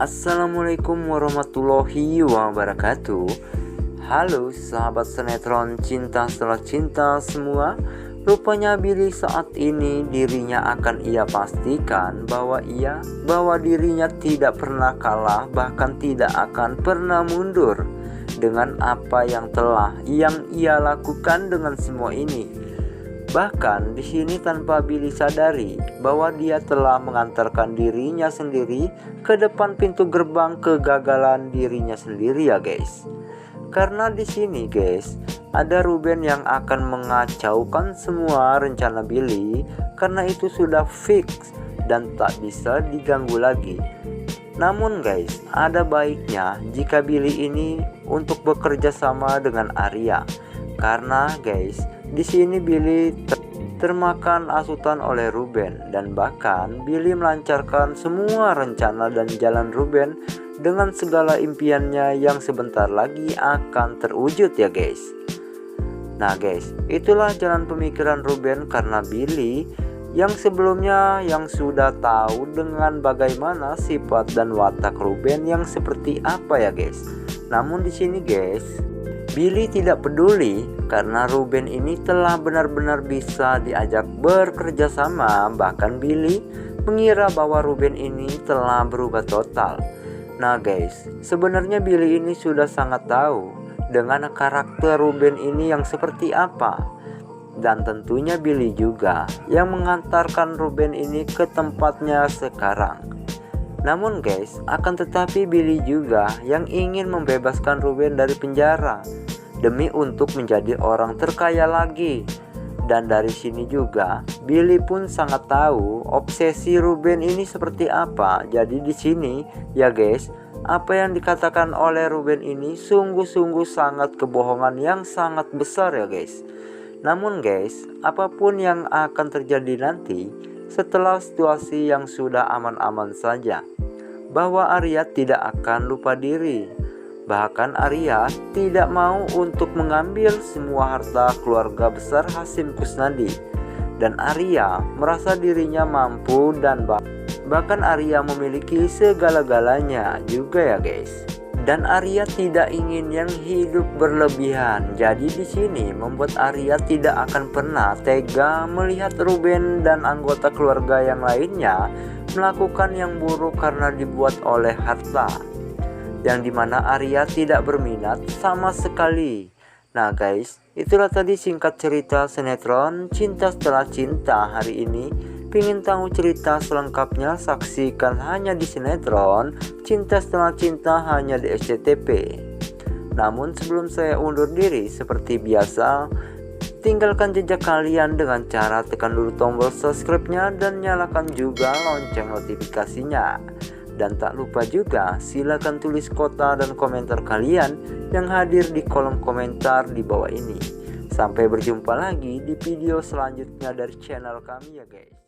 Assalamualaikum warahmatullahi wabarakatuh. Halo sahabat sinetron Cinta Setelah Cinta semua. Rupanya Billy saat ini dirinya akan ia pastikan bahwa dirinya tidak pernah kalah, bahkan tidak akan pernah mundur dengan apa yang ia lakukan dengan semua ini. Bahkan di sini tanpa Billy sadari bahwa dia telah mengantarkan dirinya sendiri ke depan pintu gerbang kegagalan dirinya sendiri ya guys. Karena di sini guys, ada Ruben yang akan mengacaukan semua rencana Billy karena itu sudah fix dan tak bisa diganggu lagi. Namun guys, ada baiknya jika Billy ini untuk bekerja sama dengan Arya. Karena guys, di sini Billy termakan asutan oleh Ruben dan bahkan Billy melancarkan semua rencana dan jalan Ruben dengan segala impiannya yang sebentar lagi akan terwujud ya guys. Nah guys, itulah jalan pemikiran Ruben karena Billy yang sebelumnya yang sudah tahu dengan bagaimana sifat dan watak Ruben yang seperti apa ya guys. Namun di sini guys, Billy tidak peduli karena Ruben ini telah benar-benar bisa diajak bekerja sama. Bahkan Billy mengira bahwa Ruben ini telah berubah total. Nah guys, sebenarnya Billy ini sudah sangat tahu dengan karakter Ruben ini yang seperti apa. Dan tentunya Billy juga yang mengantarkan Ruben ini ke tempatnya sekarang. Namun guys, akan tetapi Billy juga yang ingin membebaskan Ruben dari penjara demi untuk menjadi orang terkaya lagi. Dan dari sini juga Billy pun sangat tahu obsesi Ruben ini seperti apa. Jadi di sini ya guys, apa yang dikatakan oleh Ruben ini sungguh-sungguh sangat kebohongan yang sangat besar ya guys. Namun guys, apapun yang akan terjadi nanti setelah situasi yang sudah aman-aman saja, bahwa Arya tidak akan lupa diri. Bahkan Arya tidak mau untuk mengambil semua harta keluarga besar Hasyim Kusnadi. Dan Arya merasa dirinya mampu dan bahkan Arya memiliki segala-galanya juga ya guys. Dan Arya tidak ingin yang hidup berlebihan. Jadi di sini membuat Arya tidak akan pernah tega melihat Ruben dan anggota keluarga yang lainnya melakukan yang buruk karena dibuat oleh harta, yang dimana Arya tidak berminat sama sekali. Nah guys, itulah tadi singkat cerita sinetron Cinta Setelah Cinta hari ini. Pingin tahu cerita selengkapnya? Saksikan hanya di sinetron Cinta Setelah Cinta hanya di SCTV. Namun sebelum saya undur diri, seperti biasa, tinggalkan jejak kalian dengan cara tekan dulu tombol subscribe-nya dan nyalakan juga lonceng notifikasinya. Dan tak lupa juga silakan tulis kota dan komentar kalian yang hadir di kolom komentar di bawah ini. Sampai berjumpa lagi di video selanjutnya dari channel kami ya guys.